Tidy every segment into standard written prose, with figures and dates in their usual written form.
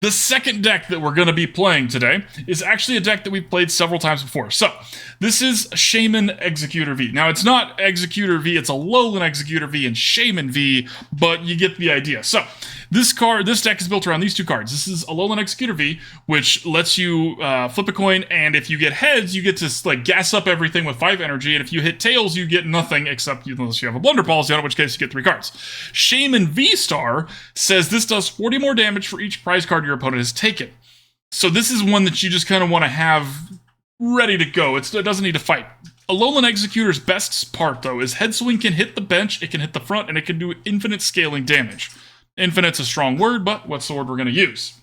The second deck that we're going to be playing today is actually a deck that we've played several times before. So, this is Shaymin Exeggutor V. Now, it's not Exeggutor V, it's Alolan Exeggutor V and Shaymin V, but you get the idea. So, this deck is built around these two cards. This is Alolan Exeggutor V, which lets you flip a coin, and if you get heads, you get to like gas up everything with 5 energy, and if you hit tails, you get nothing except unless you have a Blunder Policy on it, in which case you get 3 cards. Shaymin VSTAR says this does 40 more damage for each prize card your opponent has taken. So this is one that you just kind of want to have ready to go. It doesn't need to fight. Alolan Exeggutor's best part, though, is Head Swing can hit the bench, it can hit the front, and it can do infinite scaling damage. Infinite's a strong word, but what's the word we're going to use?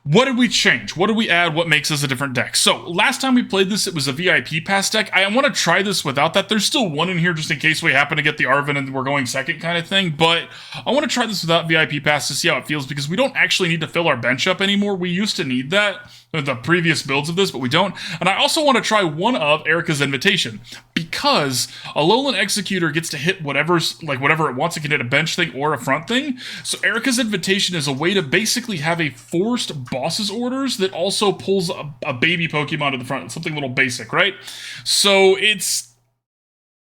What did we change? What did we add? What makes this a different deck? So, last time we played this, it was a VIP Pass deck. I want to try this without that. There's still one in here just in case we happen to get the Arven and we're going second kind of thing, but I want to try this without VIP Pass to see how it feels, because we don't actually need to fill our bench up anymore. We used to need that with the previous builds of this, but we don't. And I also want to try one of Erika's Invitation, because Alolan Exeggutor gets to hit whatever it wants. It can hit a bench thing or a front thing. So Erika's Invitation is a way to basically have a forced boss's orders that also pulls a baby Pokemon to the front. Something a little basic, right? So it's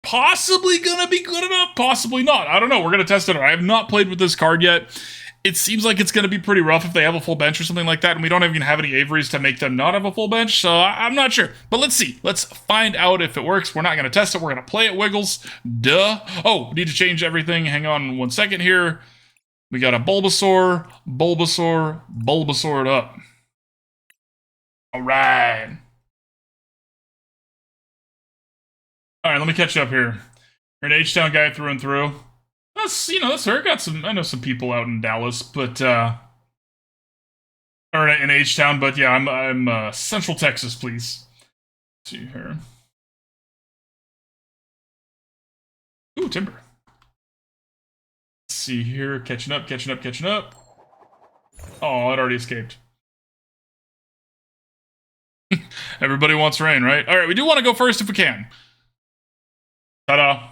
possibly gonna be good enough, possibly not. I don't know. We're gonna test it out. I have not played with this card yet. It seems like it's going to be pretty rough if they have a full bench or something like that, and we don't even have any Averys to make them not have a full bench, so I'm not sure. But let's see. Let's find out if it works. We're not going to test it. We're going to play it Wiggles. Duh. Oh, need to change everything. Hang on 1 second here. We got a Bulbasaur it up. All right. All right, let me catch you up here. You're an H-Town guy through and through. That's her. I know some people out in Dallas, but or in H-Town, but yeah, I'm Central Texas, please. Let's see here. Ooh, timber. Let's see here. Catching up. Oh, it already escaped. Everybody wants rain, right? All right, we do want to go first if we can. Ta-da.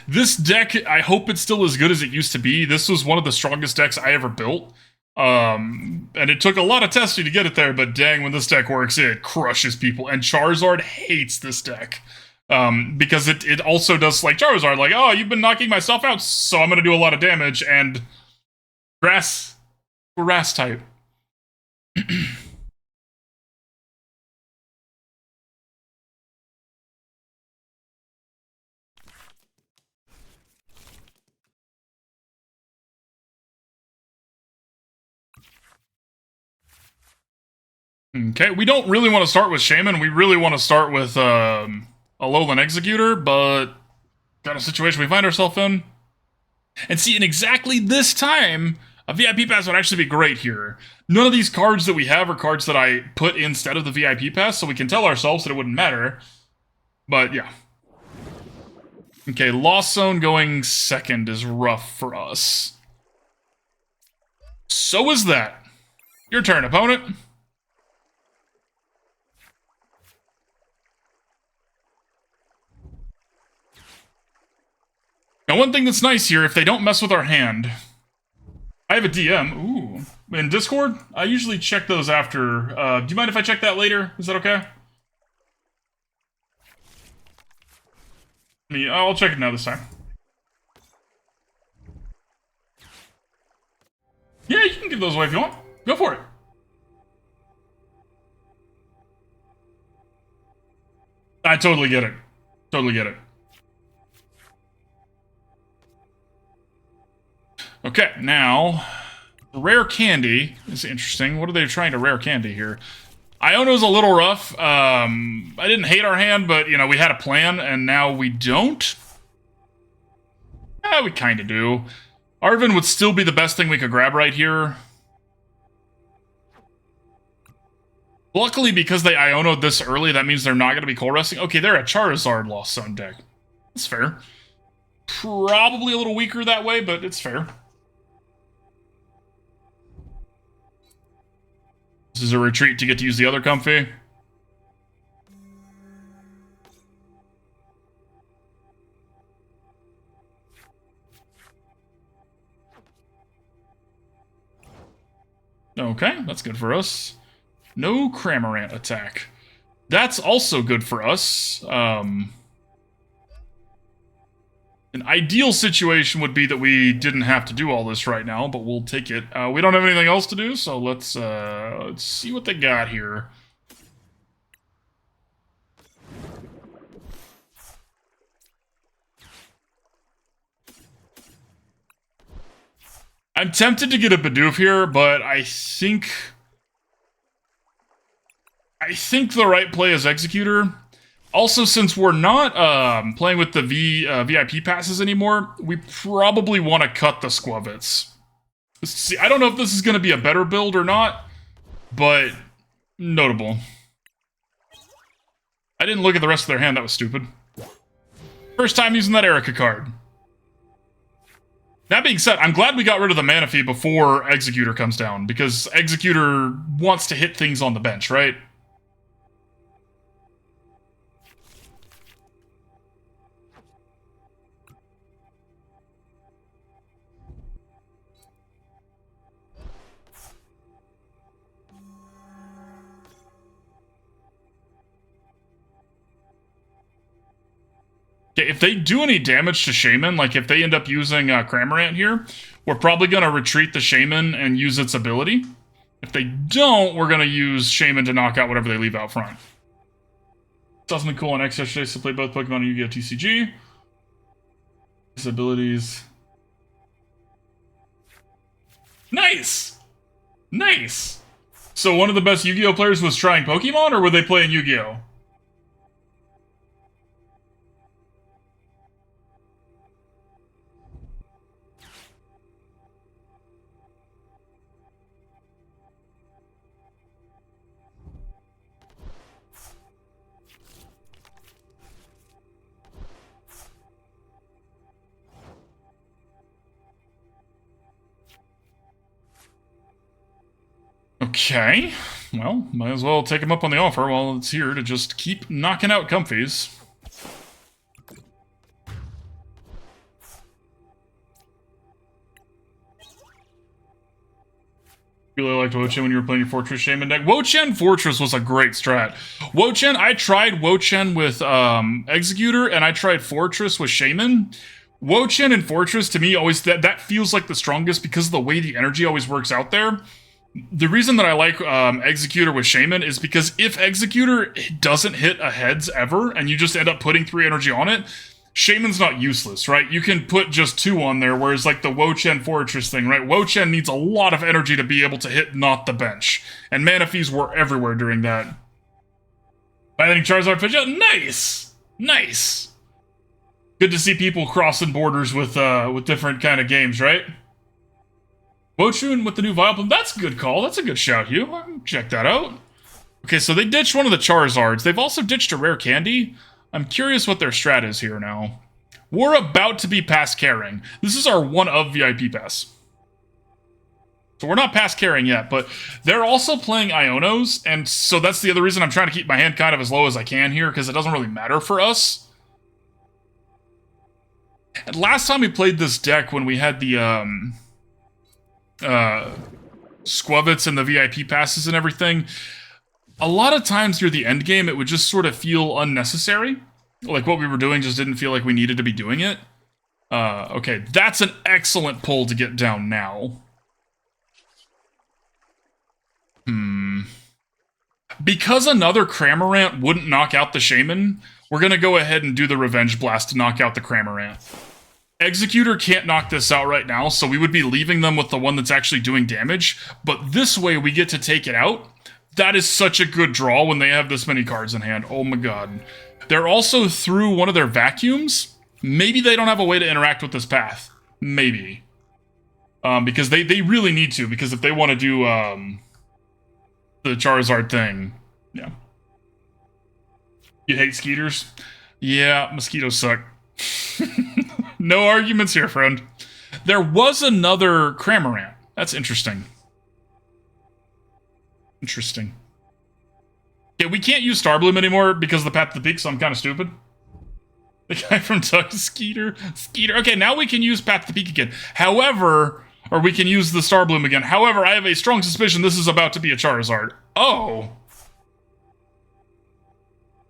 This deck, I hope it's still as good as it used to be. This was one of the strongest decks I ever built. And it took a lot of testing to get it there, but dang, when this deck works, it crushes people. And Charizard hates this deck. Because it also does like Charizard, like, oh, you've been knocking my stuff out, so I'm going to do a lot of damage. And Grass type. Okay, we don't really want to start with Shaymin. We really want to start with Alolan Exeggutor, but got a situation we find ourselves in. And see, in exactly this time, a VIP Pass would actually be great here. None of these cards that we have are cards that I put instead of the VIP Pass, so we can tell ourselves that it wouldn't matter. But yeah. Okay, Lost Zone going second is rough for us. So is that. Your turn, opponent. Now, one thing that's nice here, if they don't mess with our hand, I have a DM. Ooh. In Discord, I usually check those after. Do you mind if I check that later? Is that okay? I'll check it now this time. Yeah, you can give those away if you want. Go for it. I totally get it. Totally get it. Okay, now, rare candy is interesting. What are they trying to rare candy here? Iono's a little rough. I didn't hate our hand, but, you know, we had a plan, and now we don't. We kind of do. Arven would still be the best thing we could grab right here. Luckily, because they Iono'd this early, that means they're not going to be cold resting. Okay, they're a Charizard Lost Zone deck. That's fair. Probably a little weaker that way, but it's fair. This is a retreat to get to use the other Comfy. Okay, that's good for us. No Cramorant attack. That's also good for us. An ideal situation would be that we didn't have to do all this right now, but we'll take it. We don't have anything else to do, so let's see what they got here. I'm tempted to get a Bidoof here, but I think the right play is Exeggutor. Also, since we're not playing with the VIP passes anymore, we probably want to cut the Skwovets. See, I don't know if this is going to be a better build or not, but notable. I didn't look at the rest of their hand, that was stupid. First time using that Erika card. That being said, I'm glad we got rid of the Manaphy before Exeggutor comes down, because Exeggutor wants to hit things on the bench, right? Okay, if they do any damage to Shaymin, like if they end up using Cramorant here, we're probably going to retreat the Shaymin and use its ability. If they don't, we're going to use Shaymin to knock out whatever they leave out front. Saw something cool on X yesterday, so played both Pokemon and Yu-Gi-Oh! TCG. His abilities. Nice! Nice! So one of the best Yu-Gi-Oh! Players was trying Pokemon, or were they playing Yu-Gi-Oh? Okay, well, might as well take him up on the offer while it's here to just keep knocking out Comfies. Really liked Wo-Chien when you were playing your Fortress Shaymin deck. Wo-Chien Fortress was a great strat. Wo-Chien, I tried Wo-Chien with Exeggutor, and I tried Fortress with Shaymin. Wo-Chien and Fortress, to me, always that feels like the strongest because of the way the energy always works out there. The reason that I like Exeggutor with Shaymin is because if Exeggutor doesn't hit a heads ever, and you just end up putting 3 energy on it, Shaymin's not useless, right? You can put just 2 on there, whereas like the Wo-Chien Fortress thing, right? Wo-Chien needs a lot of energy to be able to hit not the bench. And Manaphy's were everywhere during that. I think Charizard Pidgeot, nice! Nice! Good to see people crossing borders with different kind of games, right? Wo-Chien with the new Vileplume, that's a good call. That's a good shout, Hugh. Check that out. Okay, so they ditched one of the Charizards. They've also ditched a rare candy. I'm curious what their strat is here now. We're about to be past carrying. This is our one of VIP Pass. So we're not past carrying yet, but they're also playing Ionos, and so that's the other reason I'm trying to keep my hand kind of as low as I can here, because it doesn't really matter for us. And last time we played this deck when we had the Skwovets and the VIP passes and everything, a lot of times near the end game, it would just sort of feel unnecessary. Like what we were doing just didn't feel like we needed to be doing it. Okay, that's an excellent pull to get down now. Because another Cramorant wouldn't knock out the Shaymin, we're going to go ahead and do the Revenge Blast to knock out the Cramorant. Exeggutor can't knock this out right now, so we would be leaving them with the one that's actually doing damage, but this way we get to take it out. That is such a good draw when they have this many cards in hand. Oh my god. They're also through one of their vacuums. Maybe they don't have a way to interact with this path. Maybe. Because they really need to, because if they want to do the Charizard thing. Yeah. You hate skeeters? Yeah, mosquitoes suck. No arguments here, friend. There was another Cramorant. That's interesting. Interesting. Yeah, we can't use Starbloom anymore because of the Path to the Peak, so I'm kind of stupid. The guy from Tug, Skeeter. Okay, now we can use Path to the Peak again. However, Or we can use the Star Bloom again. However, I have a strong suspicion this is about to be a Charizard. Oh.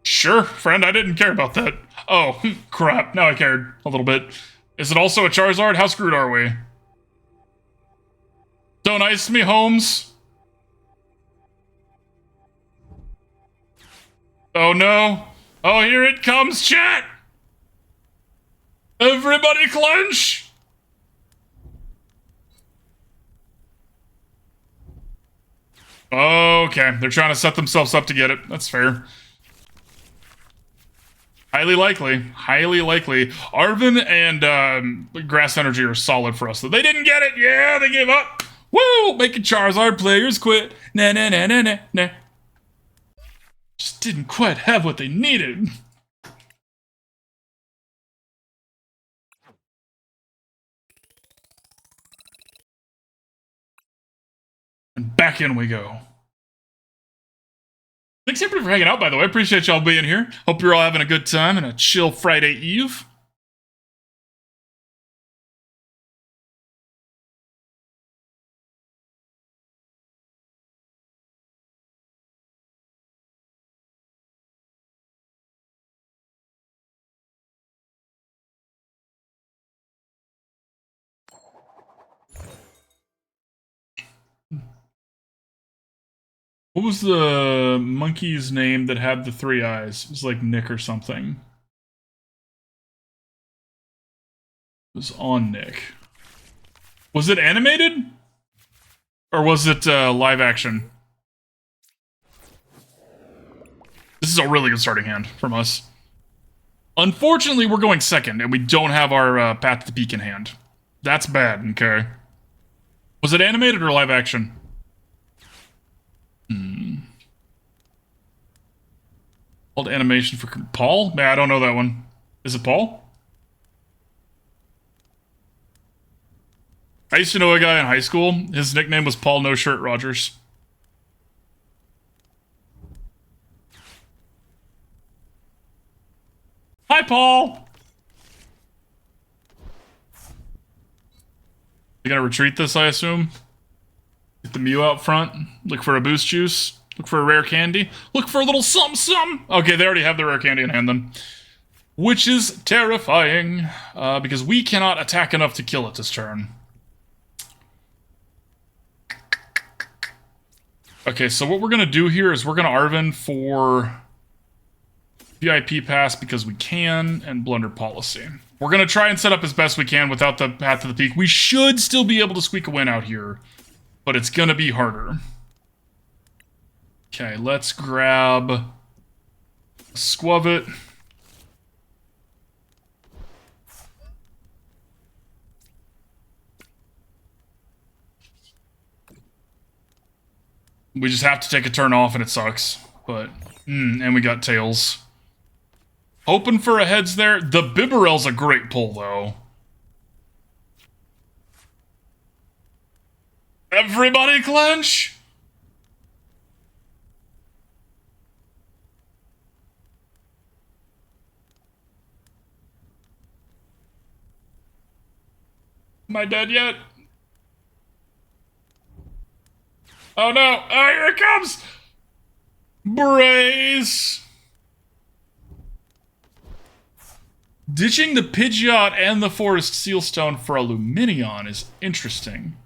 Sure, friend, I didn't care about that. Oh, crap, now I cared a little bit. Is it also a Charizard? How screwed are we? Don't ice me, Holmes. Oh no. Oh, here it comes, chat! Everybody clench! Okay, they're trying to set themselves up to get it. That's fair. Highly likely. Highly likely. Arven and Grass Energy are solid for us. They didn't get it! Yeah, they gave up! Woo! Making Charizard players quit. Nah, nah, nah, nah, nah, nah. Just didn't quite have what they needed. And back in we go. Thanks everybody for hanging out, by the way. I appreciate y'all being here. Hope you're all having a good time and a chill Friday Eve. What was the monkey's name that had the 3 eyes? It was like Nick or something. It was on Nick. Was it animated? Or was it live action? This is a really good starting hand from us. Unfortunately, we're going second, and we don't have our Path to the Peak in hand. That's bad, okay. Was it animated or live action? Called animation for Paul? Nah, I don't know that one. Is it Paul? I used to know a guy in high school. His nickname was Paul No Shirt Rogers. Hi, Paul! You gonna retreat this, I assume? Get the Mew out front. Look for a boost juice. Look for a rare candy. Look for a little something. Okay, they already have the rare candy in hand then. Which is terrifying, because we cannot attack enough to kill it this turn. Okay, so what we're going to do here is we're going to Arven for VIP Pass because we can, and Blunder Policy. We're going to try and set up as best we can without the Path to the Peak. We should still be able to squeak a win out here, but it's going to be harder. Okay, let's grab Skwovet. We just have to take a turn off and it sucks. But, and we got Tails. Hoping for a heads there. The Bibarel's a great pull, though. Everybody clench! Am I dead yet? Oh no! Oh, here it comes! Brace! Ditching the Pidgeot and the Forest Sealstone for a Luminion is interesting.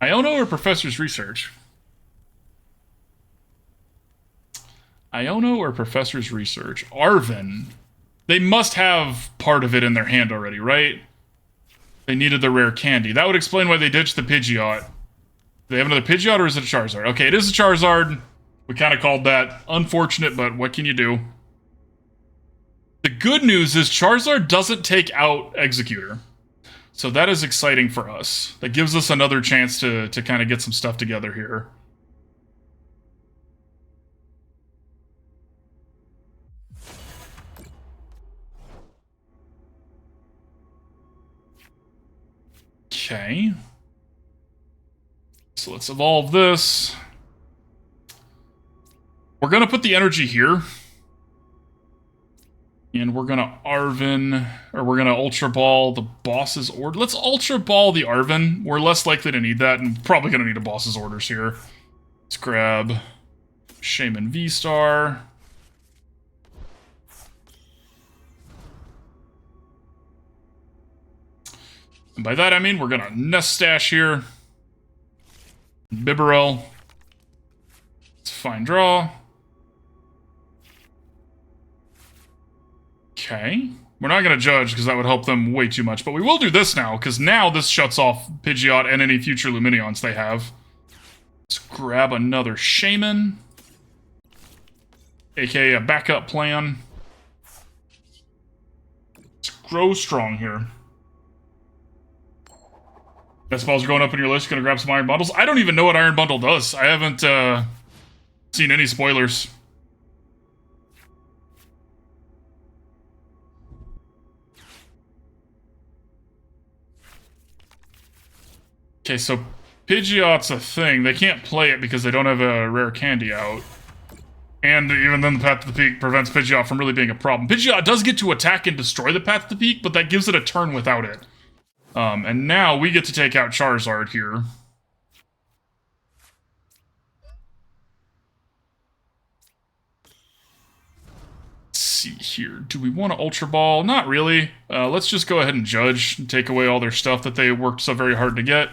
Iono or Professor's Research? Iono or Professor's Research? Arven. They must have part of it in their hand already, right? They needed the rare candy. That would explain why they ditched the Pidgeot. Do they have another Pidgeot or is it a Charizard? Okay, it is a Charizard. We kind of called that. Unfortunate, but what can you do? The good news is Charizard doesn't take out Exeggutor. So that is exciting for us. That gives us another chance to kind of get some stuff together here. Okay. So let's evolve this. We're going to put the energy here. And we're gonna Arven, or we're gonna Ultra Ball the boss's order. Let's Ultra Ball the Arven. We're less likely to need that, and probably gonna need a boss's orders here. Let's grab Shaymin VSTAR. And by that I mean we're gonna Nest Stash here. Bibarel. It's a fine draw. Okay. We're not going to judge because that would help them way too much, but we will do this now because now this shuts off Pidgeot and any future Luminions they have. Let's grab another Shaymin, aka a backup plan. Let's grow strong here. Best balls are going up in your list. Gonna grab some Iron Bundles. I don't even know what Iron Bundle does. I haven't seen any spoilers. Okay, so Pidgeot's a thing. They can't play it because they don't have a rare candy out. And even then, the Path to the Peak prevents Pidgeot from really being a problem. Pidgeot does get to attack and destroy the Path to the Peak, but that gives it a turn without it. And now we get to take out Charizard here. Let's see here. Do we want to Ultra Ball? Not really. Let's just go ahead and judge and take away all their stuff that they worked so very hard to get.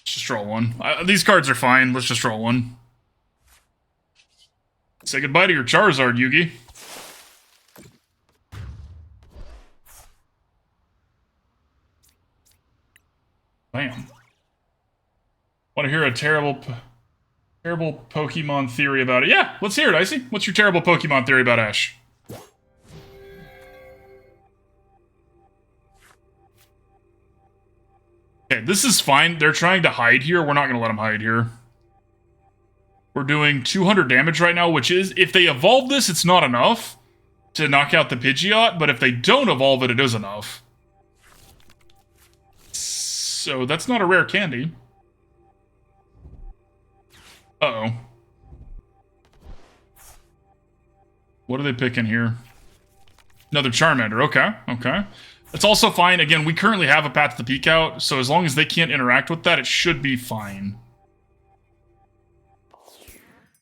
Just draw one. These cards are fine. Let's just draw one. Say goodbye to your Charizard, Yugi. Bam. Want to hear a terrible Pokemon theory about it? Yeah, let's hear it, Icy. What's your terrible Pokemon theory about Ash? Okay, this is fine. They're trying to hide here. We're not going to let them hide here. We're doing 200 damage right now, which is, if they evolve this, it's not enough to knock out the Pidgeot, but if they don't evolve it, it is enough. So that's not a rare candy. Uh-oh. What are they picking here? Another Charmander. Okay, okay. It's also fine. Again, we currently have a Path to the Peak out, so as long as they can't interact with that, it should be fine.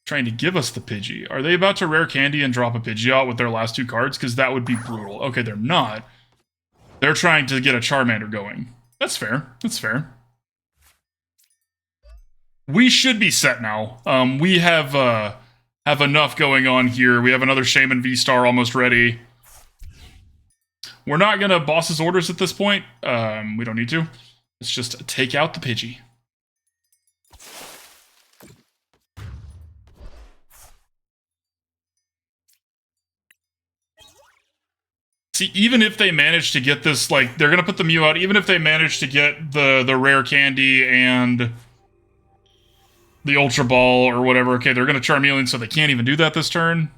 Trying to give us the Pidgey. Are they about to rare candy and drop a Pidgeot with their last two cards? Because that would be brutal. Okay, they're not. They're trying to get a Charmander going. That's fair. That's fair. We should be set now. We have enough going on here. We have another Shaymin VSTAR almost ready. We're not going to boss's orders at this point. We don't need to. Let's just take out the Pidgey. See, even if they manage to get this, like, they're going to put the Mew out, even if they manage to get the rare candy and the Ultra Ball or whatever, okay, they're going to Charmeleon, so they can't even do that this turn.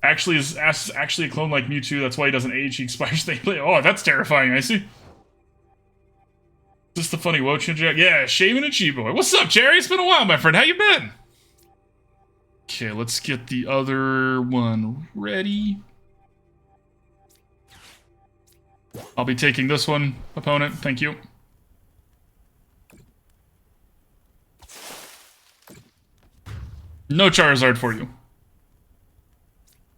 Actually, is actually a clone like Mewtwo, that's why he doesn't age, he expires they play. Oh, that's terrifying, I see. Is this the funny Wochin Jack? Yeah, Shaymin and G-Boy. What's up, Jerry? It's been a while, my friend. How you been? Okay, let's get the other one ready. I'll be taking this one, opponent. Thank you. No Charizard for you.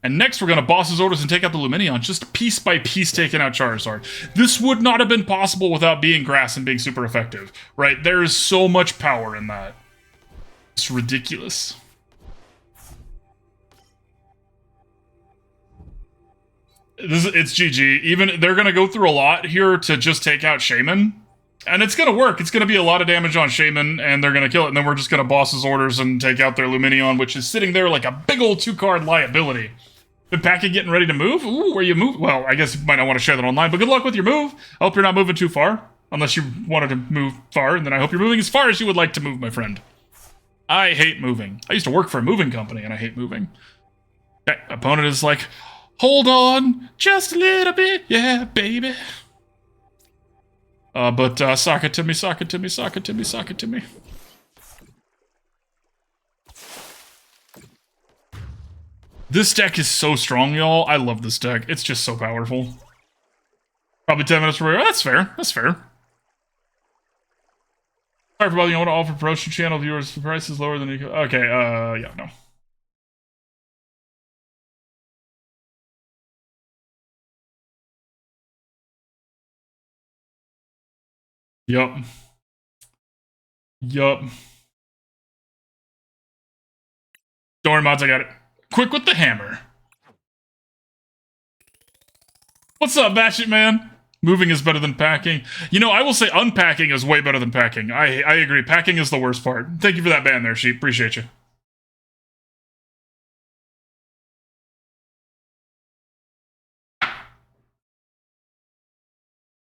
And next we're going to boss's orders and take out the Luminion, just piece by piece taking out Charizard. This would not have been possible without being grass and being super effective, right? There is so much power in that. It's ridiculous. It's GG. Even they're going to go through a lot here to just take out Shaymin. And it's going to work. It's going to be a lot of damage on Shaymin, and they're going to kill it. And then we're just going to boss's orders and take out their Luminion, which is sitting there like a big old 2-card liability. The packet getting ready to move? Ooh, where you move? Well, I guess you might not want to share that online, but good luck with your move. I hope you're not moving too far. Unless you wanted to move far, and then I hope you're moving as far as you would like to move, my friend. I hate moving. I used to work for a moving company, and I hate moving. Okay, opponent is like, hold on, just a little bit, yeah, baby. But sock it to me, sock it to me, sock it to me, sock it to me. This deck is so strong, y'all. I love this deck. It's just so powerful. Probably 10 minutes per. Oh, that's fair. That's fair. Sorry for bothering you. I want to offer promotion channel viewers. The price is lower than you. Okay, yeah, no. Yup. Yup. Don't worry, mods, I got it. Quick with the hammer. What's up, Batshit Man? Moving is better than packing. You know, I will say unpacking is way better than packing. I agree. Packing is the worst part. Thank you for that ban there, Sheep. Appreciate you.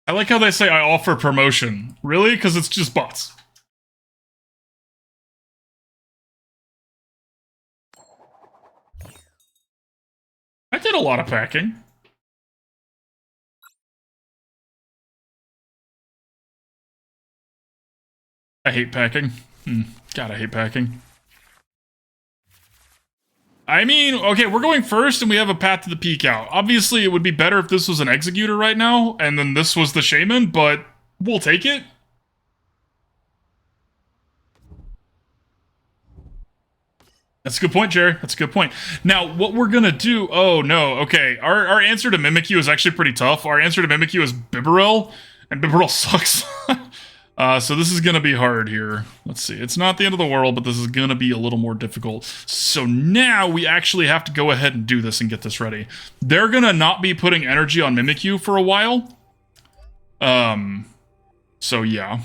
I like how they say I offer promotion. Really? Because it's just bots. I did a lot of packing. I hate packing. God, I hate packing. I mean, okay, we're going first and we have a path to the peak out. Obviously, it would be better if this was an Exeggutor right now, and then this was the Shaymin, but we'll take it. That's a good point, Jerry. That's a good point. Now, what we're gonna do... Oh, no. Okay, our answer to Mimikyu is actually pretty tough. Our answer to Mimikyu is Bibarel, and Bibarel sucks. So this is gonna be hard here. Let's see. It's not the end of the world, but this is gonna be a little more difficult. So now we actually have to go ahead and do this and get this ready. They're gonna not be putting energy on Mimikyu for a while. So yeah.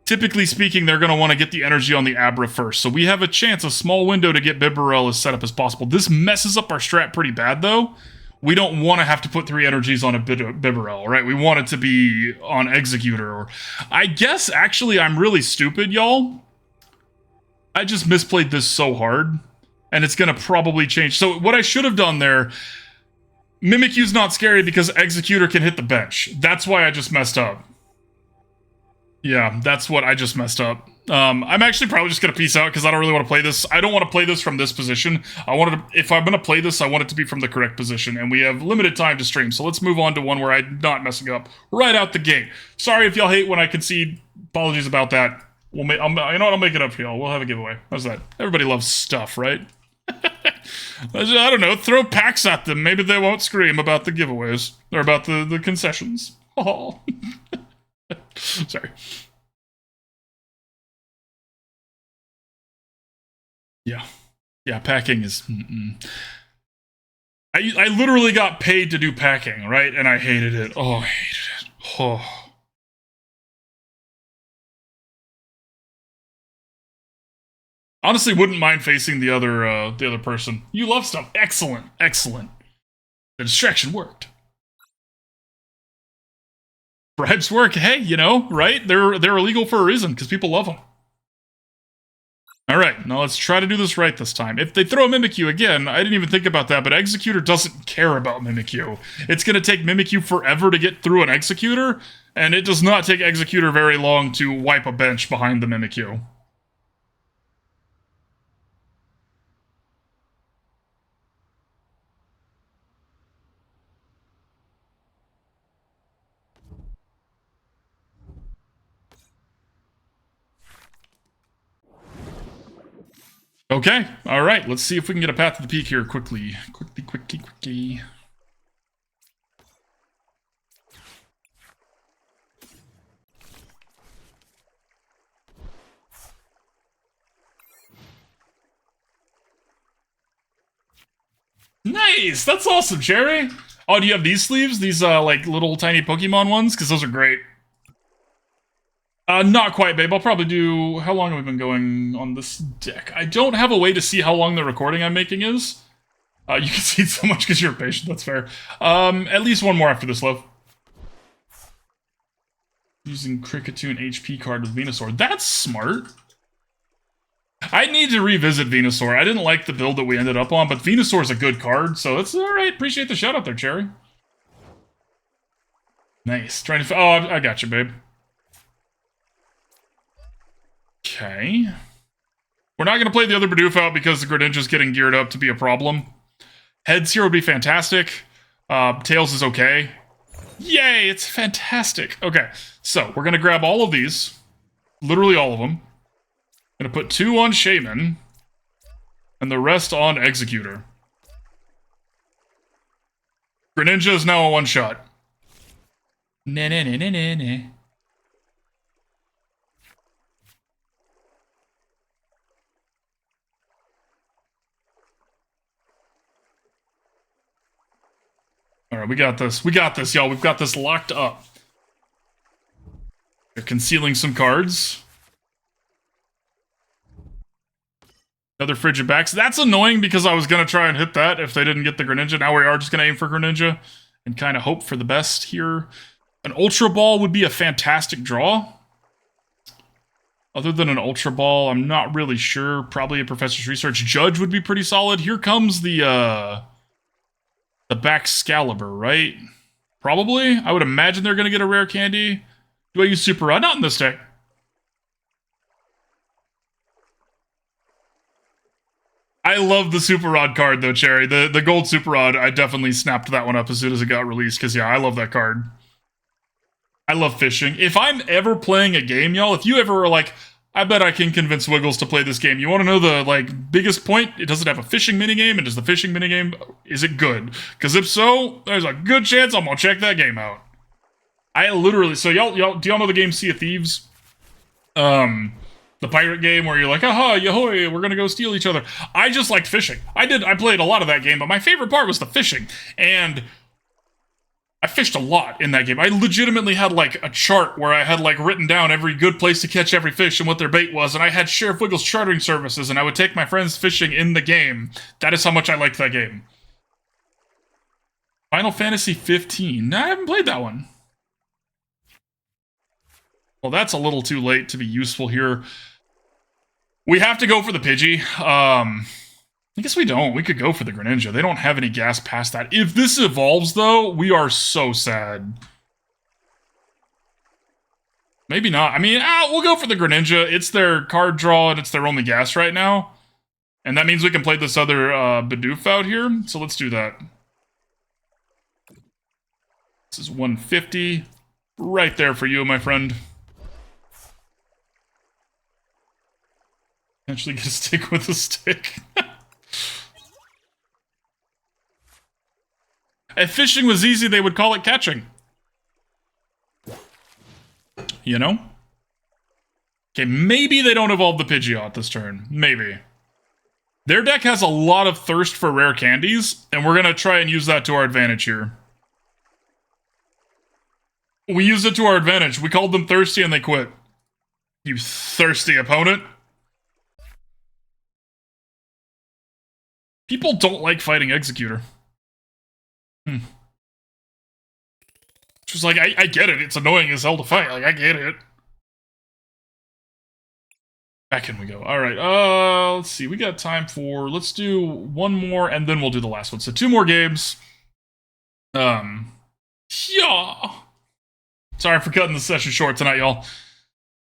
Typically speaking, they're going to want to get the energy on the Abra first. So we have a chance, a small window to get Bibarel as set up as possible. This messes up our strat pretty bad, though. We don't want to have to put 3 energies on a Bibarel, right? We want it to be on Exeggutor. Or I guess, actually, I'm really stupid, y'all. I just misplayed this so hard. And it's going to probably change. So what I should have done there... Mimikyu's not scary because Exeggutor can hit the bench. That's why I just messed up. Yeah, that's what I just messed up. I'm actually probably just going to peace out because I don't really want to play this. I don't want to play this from this position. I wanted to, if I'm going to play this, I want it to be from the correct position, and we have limited time to stream, so let's move on to one where I'm not messing up right out the gate. Sorry if y'all hate when I concede. Apologies about that. You know what? I'll make it up for y'all. We'll have a giveaway. How's that? Everybody loves stuff, right? I don't know. Throw packs at them. Maybe they won't scream about the giveaways or about the concessions. Oh. Sorry. Yeah. Yeah, packing is... I literally got paid to do packing, right? And I hated it. Oh, I hated it. Oh. Honestly, wouldn't mind facing the other person. You love stuff. Excellent. Excellent. The distraction worked. Bribes work. Hey, you know, right? They're illegal for a reason, because people love them. Alright, now let's try to do this right this time. If they throw a Mimikyu again, I didn't even think about that, but Exeggutor doesn't care about Mimikyu. It's going to take Mimikyu forever to get through an Exeggutor, and it does not take Exeggutor very long to wipe a bench behind the Mimikyu. Okay, alright, let's see if we can get a path to the peak here quickly. Quickly. Nice! That's awesome, Cherry! Oh, do you have these sleeves? These, like, little tiny Pokemon ones? Because those are great. Not quite, babe. I'll probably do... How long have we been going on this deck? I don't have a way to see how long the recording I'm making is. You can see it so much because you're patient. That's fair. At least one more after this, love. Using Kricketune HP card with Venusaur. That's smart. I need to revisit Venusaur. I didn't like the build that we ended up on, but Venusaur's a good card, so that's alright. Appreciate the shout out there, Cherry. Nice. Trying to... Oh, I got you, babe. Okay. We're not going to play the other Bidoof out because the Greninja's getting geared up to be a problem. Heads here would be fantastic. Tails is okay. Yay, it's fantastic. Okay, so we're going to grab all of these. Literally all of them. Going to put 2 on Shaymin. And the rest on Exeggutor. Greninja is now a one-shot. Nah. Alright, we got this. We got this, y'all. We've got this locked up. They're concealing some cards. Another Frigid Backs. That's annoying because I was going to try and hit that if they didn't get the Greninja. Now we are just going to aim for Greninja and kind of hope for the best here. An Ultra Ball would be a fantastic draw. Other than an Ultra Ball, I'm not really sure. Probably a Professor's Research. Judge would be pretty solid. Here comes the Baxcalibur, right? Probably. I would imagine they're going to get a rare candy. Do I use Super Rod? Not in this deck. I love the Super Rod card, though, Cherry. The gold Super Rod, I definitely snapped that one up as soon as it got released, because, yeah, I love that card. I love fishing. If I'm ever playing a game, y'all, if you ever were like, I bet I can convince Wiggles to play this game, you want to know the, like, biggest point? It doesn't have a fishing minigame, and does the fishing minigame, is it good? Because if so, there's a good chance I'm going to check that game out. I literally, so y'all, do y'all know the game Sea of Thieves? The pirate game where you're like, aha, yahoy, we're gonna go steal each other. I just liked fishing. I played a lot of that game, but my favorite part was the fishing. And I fished a lot in that game. I legitimately had, like, a chart where I had, like, written down every good place to catch every fish and what their bait was, and I had Sheriff Wiggles chartering services, and I would take my friends fishing in the game. That is how much I liked that game. Final Fantasy 15. No, I haven't played that one. Well, that's a little too late to be useful here. We have to go for the Pidgey. I guess we don't. We could go for the Greninja. They don't have any gas past that. If this evolves, though, we are so sad. Maybe not. I mean, we'll go for the Greninja. It's their card draw, and it's their only gas right now. And that means we can play this other Bidoof out here. So let's do that. This is 150. Right there for you, my friend. Actually get a stick with a stick. If fishing was easy, they would call it catching. You know? Okay, maybe they don't evolve the Pidgeot this turn. Maybe. Their deck has a lot of thirst for rare candies, and we're gonna try and use that to our advantage here. We used it to our advantage. We called them thirsty and they quit. You thirsty opponent. People don't like fighting Exeggutor. Just like, I get it. It's annoying as hell to fight. Like, I get it. Back in we go. Alright, let's see. We got time for... Let's do one more, and then we'll do the last one. So 2 more games. Yeah. Sorry for cutting the session short tonight, y'all.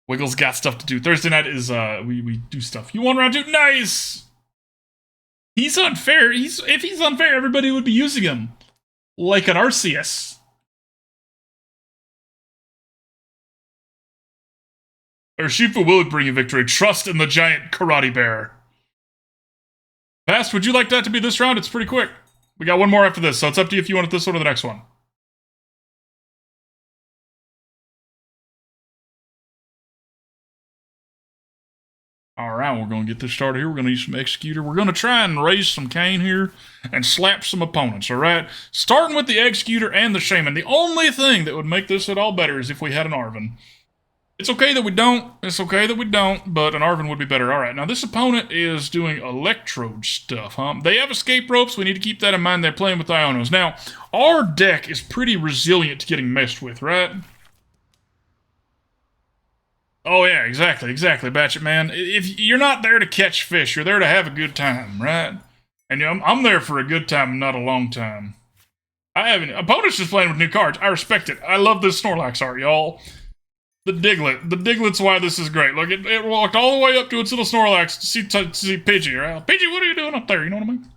Wiggles got stuff to do. Thursday night is, we do stuff. You won round 2? Nice! He's unfair. If he's unfair, everybody would be using him. Like an Arceus. Urshifu will bring you victory. Trust in the giant karate bear. Fast, would you like that to be this round? It's pretty quick. We got one more after this, so it's up to you if you want this one or the next one. Alright, we're going to get this started here. We're going to use some Exeggutor. We're going to try and raise some cane here and slap some opponents, alright? Starting with the Exeggutor and the Shaymin. The only thing that would make this at all better is if we had an Arven. It's okay that we don't. It's okay that we don't, but an Arven would be better. Alright, now this opponent is doing electrode stuff, huh? They have escape ropes. We need to keep that in mind. They're playing with Ionos. Now, our deck is pretty resilient to getting messed with, right? Oh yeah, exactly, Batchet Man. If you're not there to catch fish, you're there to have a good time, right? And you know, I'm there for a good time, not a long time. I haven't. Opponent's just playing with new cards. I respect it. I love this Snorlax art, y'all. The Diglett. The Diglett's why this is great. Look, it walked all the way up to its little Snorlax to see Pidgey, right? Pidgey, what are you doing up there? You know what I mean?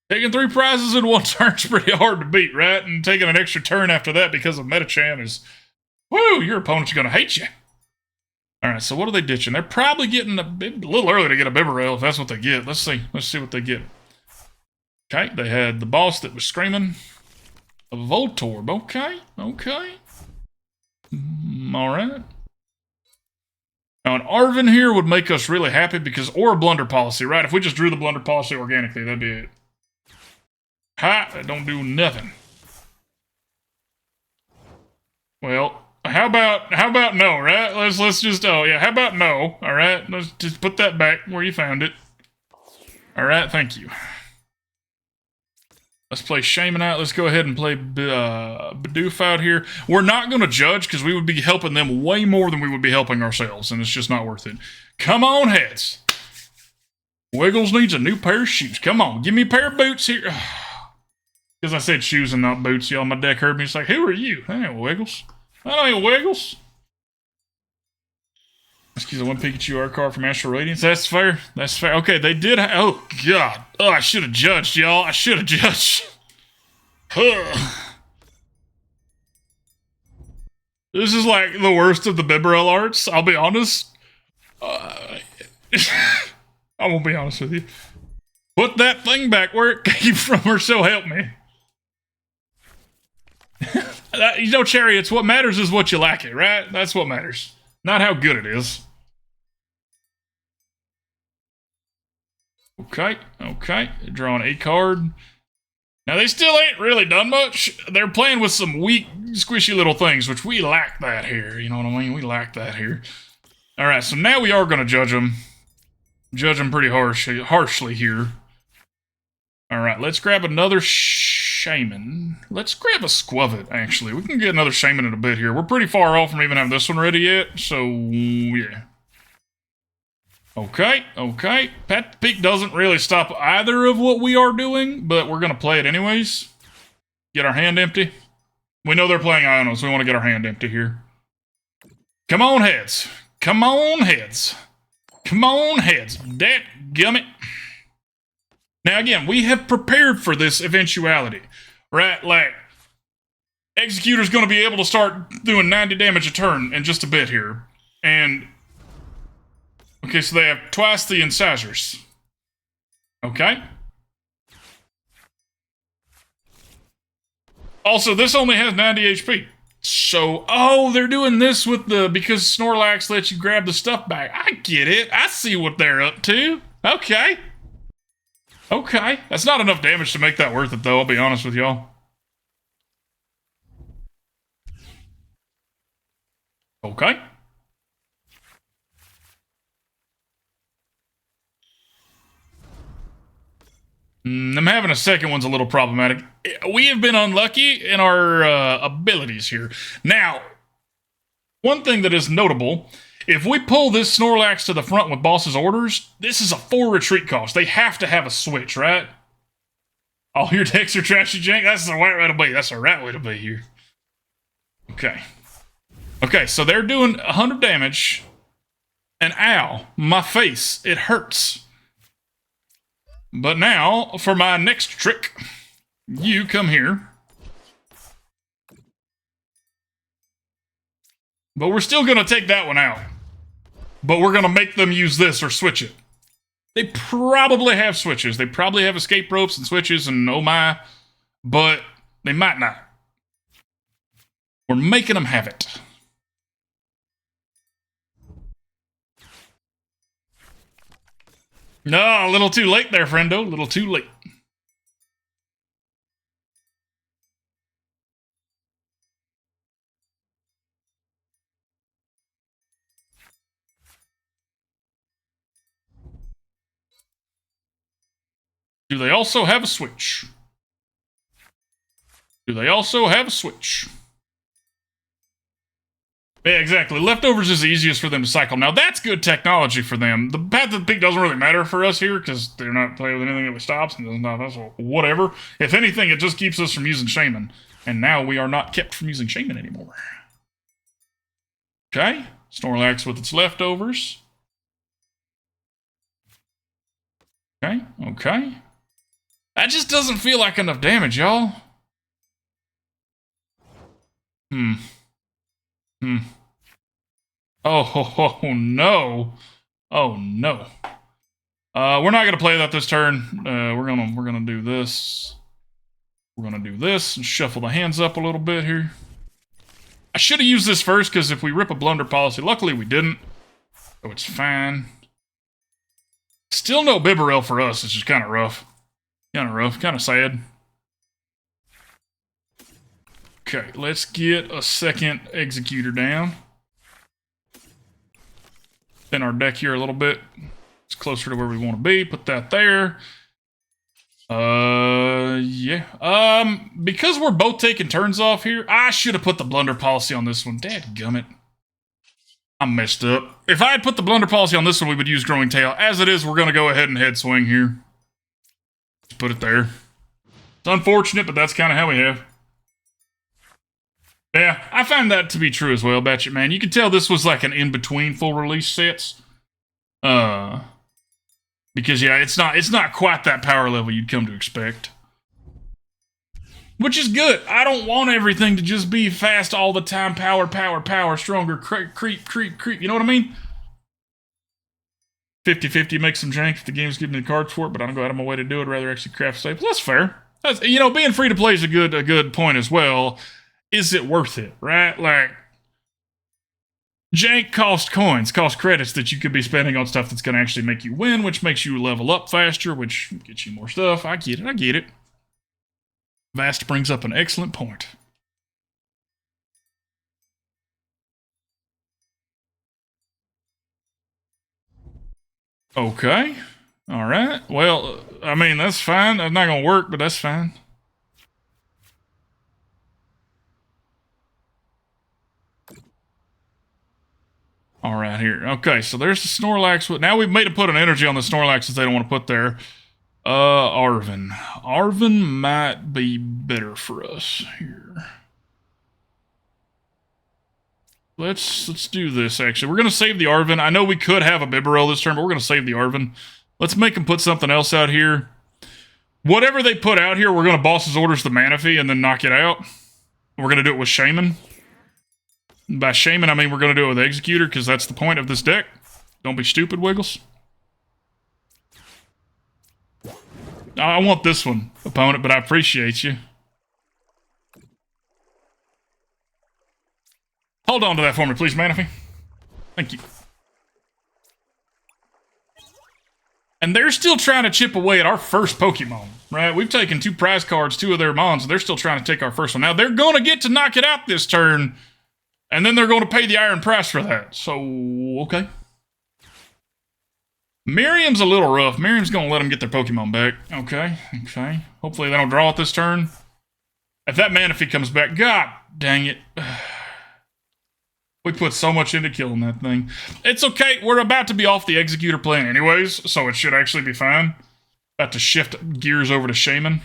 Taking 3 prizes in 1 turn's pretty hard to beat, right? And taking an extra turn after that because of Metacham is... Woo! Your opponent's gonna hate you. Alright, so what are they ditching? They're probably getting a little early to get a Bibarel if that's what they get. Let's see. Let's see what they get. Okay, they had the boss that was screaming. A Voltorb. Okay, okay. Alright. Now, an Arven here would make us really happy because... Or a Blunder Policy, right? If we just drew the Blunder Policy organically, that'd be it. Ha! That don't do nothing. Well... How about no, right? Let's just, oh yeah, how about no, alright? Let's just put that back where you found it. Alright, thank you. Let's play Shaymin out. Let's go ahead and play Bidoof out here. We're not going to judge because we would be helping them way more than we would be helping ourselves, and it's just not worth it. Come on, heads. Wiggles needs a new pair of shoes. Come on, give me a pair of boots here. Because I said shoes and not boots, y'all. My deck heard me. It's like, who are you? That ain't Wiggles. That ain't Wiggles. Excuse me, 1 Pikachu art card from Astral Radiance. That's fair. That's fair. Okay, they did. Oh, God. Oh, I should have judged, y'all. I should have judged. This is like the worst of the Bibarel arts. I'll be honest. I won't be honest with you. Put that thing back where it came from, or so help me. You know, Chariots, what matters is what you lack it, right? That's what matters. Not how good it is. Okay, okay. Drawing a card. Now, they still ain't really done much. They're playing with some weak, squishy little things, which we lack that here. You know what I mean? We lack that here. Alright, so now we are going to judge them. Judge them pretty harshly here. Alright, let's grab another Shaymin. Let's grab a Skwovet, actually. We can get another Shaymin in a bit here. We're pretty far off from even having this one ready yet, so yeah. Okay, okay. Pat Peak doesn't really stop either of what we are doing, but we're going to play it anyways. Get our hand empty. We know they're playing Iono, so we want to get our hand empty here. Come on, heads. Come on, heads. Come on, heads. Dadgummit. Now, again, we have prepared for this eventuality, right? Like, Exeggutor's going to be able to start doing 90 damage a turn in just a bit here. And, okay, so they have twice the incisors. Okay. Also, this only has 90 HP. So, oh, they're doing this with because Snorlax lets you grab the stuff back. I get it. I see what they're up to. Okay. Okay, that's not enough damage to make that worth it, though, I'll be honest with y'all. Okay. I'm having a second one's a little problematic. We have been unlucky in our abilities here. Now, one thing that is notable... If we pull this Snorlax to the front with boss's orders, this is a 4 retreat cost. They have to have a switch, right? Oh, your decks are trashy, jank? That's the right way to be. That's the right way to be here. Okay. Okay, so they're doing 100 damage. And ow, my face, it hurts. But now, for my next trick, you come here. But we're still going to take that one out. But we're going to make them use this or switch it. They probably have switches. They probably have escape ropes and switches and oh my. But they might not. We're making them have it. No, a little too late there, friendo. A little too late. Do they also have a switch? Do they also have a switch? Yeah, exactly. Leftovers is the easiest for them to cycle. Now, that's good technology for them. The path of the peak doesn't really matter for us here because they're not playing with anything that stops and doesn't stop us or whatever. If anything, it just keeps us from using Shaymin. And now we are not kept from using Shaymin anymore. Okay. Snorlax with its leftovers. Okay. Okay. That just doesn't feel like enough damage, y'all. Oh no. Oh no. We're not gonna play that this turn. We're gonna do this. We're gonna do this and shuffle the hands up a little bit here. I should have used this first because if we rip a Blunder Policy, luckily we didn't. So it's fine. Still no Bibarel for us, it's just kind of rough. Kind of rough, kind of sad. Okay, let's get a second Exeggutor down. Thin our deck here a little bit. It's closer to where we want to be. Put that there. Yeah. Because we're both taking turns off here, I should have put the Blunder Policy on this one. Dadgummit. I messed up. If I had put the Blunder Policy on this one, we would use Growing Tail. As it is, we're going to go ahead and head swing here. Just put it there. It's unfortunate, but that's kind of how we have. Yeah, I find that to be true as well, Batchet Man. You can tell this was like an in-between full release sets. Because yeah, it's not quite that power level you'd come to expect. Which is good. I don't want everything to just be fast all the time. Power, power, power, stronger, creep, creep, creep. You know what I mean? 50-50 makes some jank if the game's giving me the cards for it, but I don't go out of my way to do it. I'd rather actually craft staples. That's fair. That's, you know, being free to play is a good point as well. Is it worth it, right? Like, jank cost coins, cost credits that you could be spending on stuff that's going to actually make you win, which makes you level up faster, which gets you more stuff. I get it. Vast brings up an excellent point. Okay. All right. Well, I mean, that's fine. That's not going to work, but that's fine. All right, here. Okay, so there's the Snorlax. Now we've made it put an energy on the Snorlax that they don't want to put there. Arven. Arven might be better for us here. Let's do this, actually. We're going to save the Arven. I know we could have a Bibarel this turn, but we're going to save the Arven. Let's make them put something else out here. Whatever they put out here, we're going to Boss's Orders the Manaphy and then knock it out. We're going to do it with Shaymin. By Shaymin, I mean we're going to do it with Exeggutor, because that's the point of this deck. Don't be stupid, Wiggles. I want this one, opponent, but I appreciate you. Hold on to that for me, please, Manaphy. Thank you. And they're still trying to chip away at our first Pokemon, right? We've taken 2 prize cards, 2 of their Mons, and they're still trying to take our first one. Now, they're going to get to knock it out this turn, and then they're going to pay the iron price for that. So, okay. Miriam's a little rough. Miriam's going to let them get their Pokemon back. Okay. Hopefully they don't draw it this turn. If that Manaphy comes back, god dang it. We put so much into killing that thing. It's okay. We're about to be off the Exeggutor plane anyways, so it should actually be fine. About to shift gears over to Shaymin.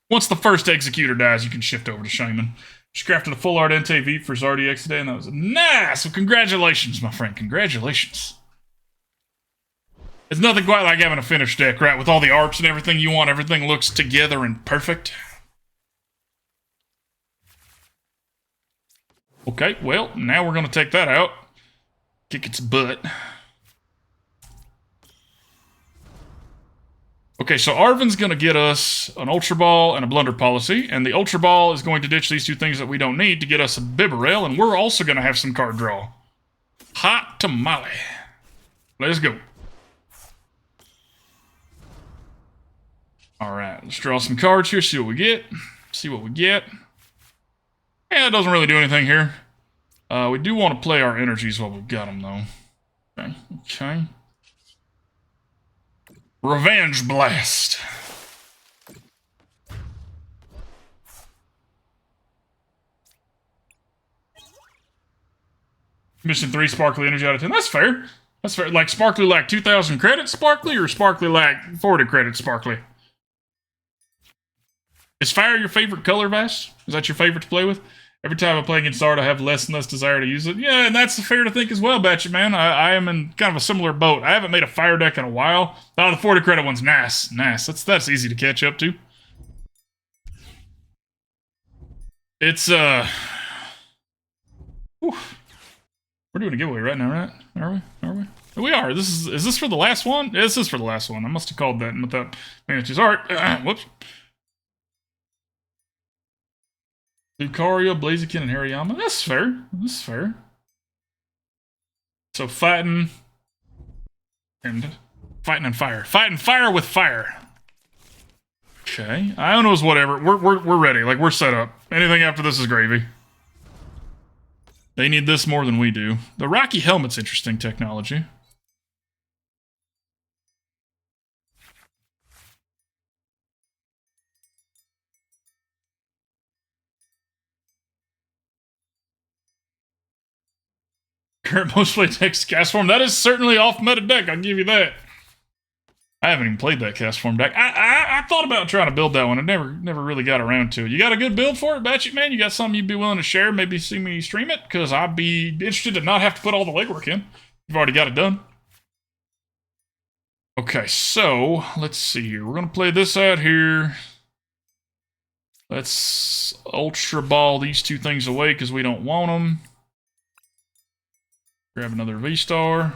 Once the first Exeggutor dies, you can shift over to Shaymin. Just crafted a full art Entei V for Zardiax today, and that was nice. So congratulations, my friend. Congratulations. It's nothing quite like having a finished deck, right? With all the arts and everything you want, everything looks together and perfect. Okay, well, now we're going to take that out. Kick its butt. Okay, so Arven's going to get us an Ultra Ball and a Blunder Policy, and the Ultra Ball is going to ditch these 2 things that we don't need to get us a Bibarel, and we're also going to have some card draw. Hot tamale. Let's go. Alright, let's draw some cards here, see what we get. Yeah, it doesn't really do anything here. We do want to play our energies while we've got them, though. Okay. Revenge Blast. Mission 3, Sparkly Energy out of 10. That's fair. That's fair. Like Sparkly like 2,000 credits Sparkly or Sparkly like 40 credits Sparkly? Is fire your favorite color, Vash? Is that your favorite to play with? Every time I play against art, I have less and less desire to use it. Yeah, and that's fair to think as well, Batchy, man. I am in kind of a similar boat. I haven't made a fire deck in a while. Oh, the 40 credit one's nice. Nice. That's easy to catch up to. It's, Whew. We're doing a giveaway right now, right? Are we? We are. Is this for the last one? Yeah, this is for the last one. I must have called that without managers. Alright. Whoops. Lucario, Blaziken, and Hariyama. That's fair. That's fair. So fighting and fire. Fighting fire with fire. Okay. Iono's whatever. We're ready. Like, we're set up. Anything after this is gravy. They need this more than we do. The Rocky Helmet's interesting technology. Current most played deck's cast form. That is certainly off meta deck, I'll give you that. I haven't even played that cast form deck. I thought about trying to build that one. I never really got around to it. You got a good build for it, Batchy Man? You got something you'd be willing to share? Maybe see me stream it? Because I'd be interested to not have to put all the legwork in. You've already got it done. Okay, so let's see here. We're going to play this out here. Let's Ultra Ball these two things away because we don't want them. Grab another V-Star.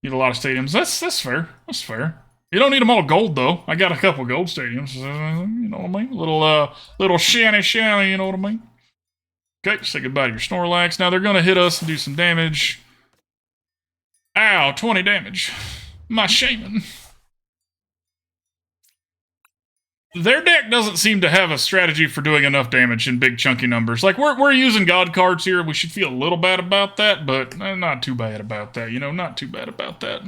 Need a lot of stadiums. That's fair. That's fair. You don't need them all gold, though. I got a couple gold stadiums. You know what I mean? Little shanty, you know what I mean? Okay, say goodbye to your Snorlax. Now they're going to hit us and do some damage. Ow, 20 damage. My Shaymin. Their deck doesn't seem to have a strategy for doing enough damage in big chunky numbers. Like, we're using God cards here. We should feel a little bad about that, but not too bad about that. You know, not too bad about that.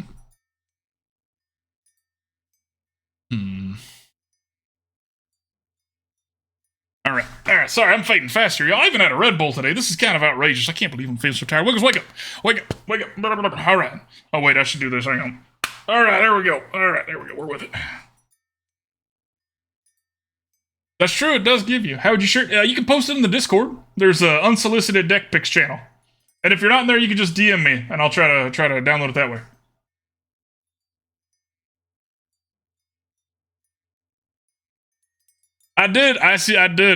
Alright, sorry, I'm fighting faster, y'all. I even had a Red Bull today. This is kind of outrageous. I can't believe I'm feeling so tired. Wake up. Alright. Oh, wait, I should do this. Hang on. Alright, there we go. We're with it. That's true, it does give you. How would you share? You can post it in the Discord. There's an unsolicited deck picks channel. And if you're not in there, you can just DM me, and I'll try to download it that way. I did,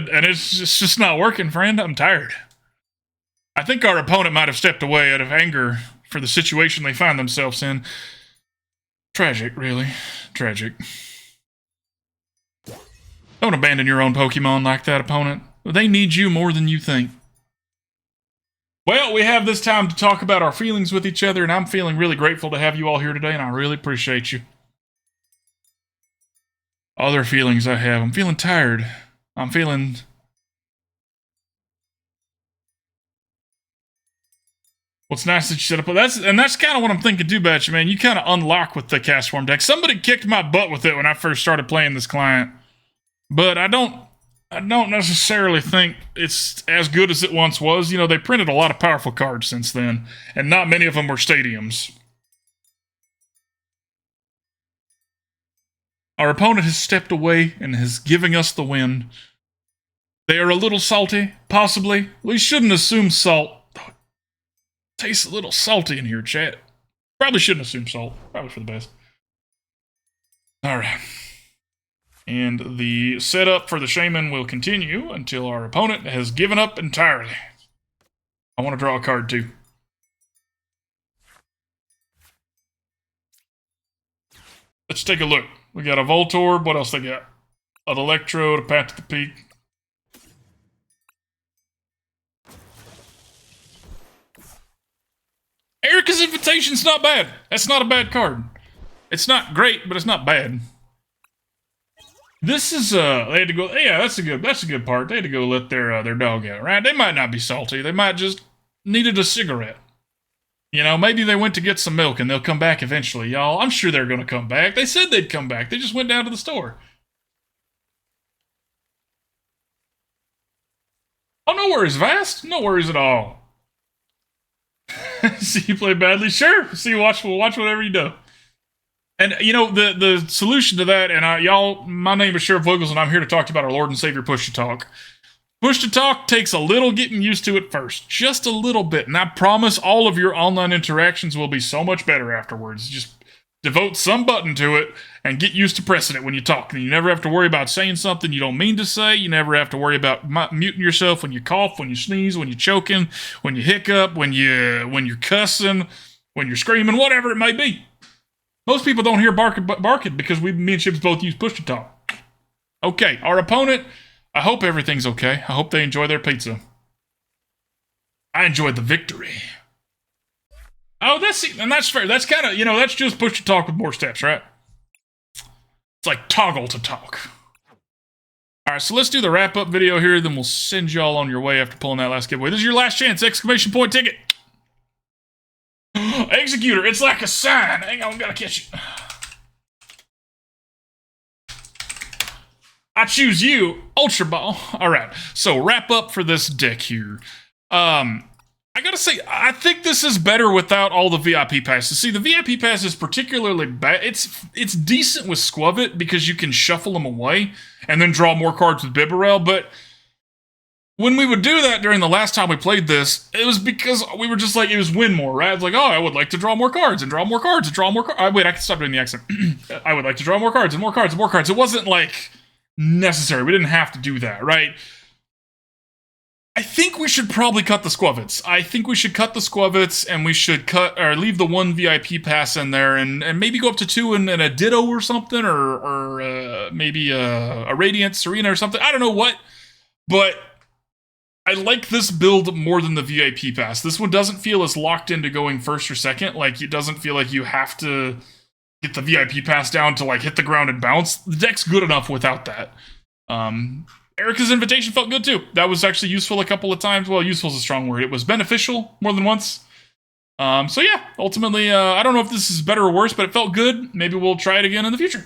and it's just not working, friend. I'm tired. I think our opponent might have stepped away out of anger for the situation they find themselves in. Tragic, really. Tragic. Don't abandon your own Pokemon like that, opponent. They need you more than you think. Well, we have this time to talk about our feelings with each other, and I'm feeling really grateful to have you all here today, and I really appreciate you. Other feelings I have. I'm feeling tired. I'm feeling... What's nice that you set up... That's kind of what I'm thinking too, Batchy, man. You kind of unlock with the cast form deck. Somebody kicked my butt with it when I first started playing this client. But I don't necessarily think it's as good as it once was. You know, they printed a lot of powerful cards since then, and not many of them were stadiums. Our opponent has stepped away and is giving us the win. They are a little salty, possibly. We shouldn't assume salt. It tastes a little salty in here, chat. Probably shouldn't assume salt. Probably for the best. Alright. And the setup for the Shaymin will continue until our opponent has given up entirely. I want to draw a card too. Let's take a look. We got a Voltorb. What else they got? An Electrode, a Path to the Peak. Erika's Invitation's not bad. That's not a bad card. It's not great, but it's not bad. This is they had to go. Yeah, that's a good part. They had to go let their dog out, right? They might not be salty. They might just needed a cigarette. You know, maybe they went to get some milk and they'll come back eventually, y'all. I'm sure they're gonna come back. They said they'd come back. They just went down to the store. Oh, no worries, Vast. No worries at all. See you play badly? Sure. See, watch whatever you do. And, you know, the solution to that, and y'all, my name is Sheriff Wiggles, and I'm here to talk to you about our Lord and Savior Push to Talk. Push to Talk takes a little getting used to it first. Just a little bit. And I promise all of your online interactions will be so much better afterwards. Just devote some button to it and get used to pressing it when you talk. And you never have to worry about saying something you don't mean to say. You never have to worry about muting yourself when you cough, when you sneeze, when you're choking, when you hiccup, when you're cussing, when you're screaming, whatever it may be. Most people don't hear barking because me and Chips both use Push to Talk. Okay, our opponent, I hope everything's okay. I hope they enjoy their pizza. I enjoyed the victory. Oh, that's fair. That's kind of, that's just Push to Talk with more steps, right? It's like toggle to talk. All right, so let's do the wrap-up video here, then we'll send y'all on your way after pulling that last giveaway. This is your last chance, exclamation point ticket. Exeggutor, it's like a sign. Hang on, gotta catch it. I choose you, Ultra Ball. All right, so wrap up for this deck here. I gotta say, I think this is better without all the VIP passes. See, the VIP pass is particularly bad. It's decent with Skwovet because you can shuffle them away and then draw more cards with Bibarel, but when we would do that during the last time we played this, it was because we were just like, it was win more, right? It's like, oh, I would like to draw more cards and draw more cards and draw more cards. Wait, I can stop doing the accent. I would like to draw more cards and more cards and more cards. It wasn't like necessary. We didn't have to do that, right? I think we should probably cut the Skwovets. I think we should cut the Skwovets and we should cut or leave the one VIP pass in there and maybe go up to 2 and a Ditto or something or maybe a Radiant Serena or something. I don't know what, but I like this build more than the VIP pass. This one doesn't feel as locked into going first or second. Like, it doesn't feel like you have to get the VIP pass down to, like, hit the ground and bounce. The deck's good enough without that. Erika's invitation felt good, too. That was actually useful a couple of times. Well, useful is a strong word. It was beneficial more than once. So, yeah, ultimately, I don't know if this is better or worse, but it felt good. Maybe we'll try it again in the future.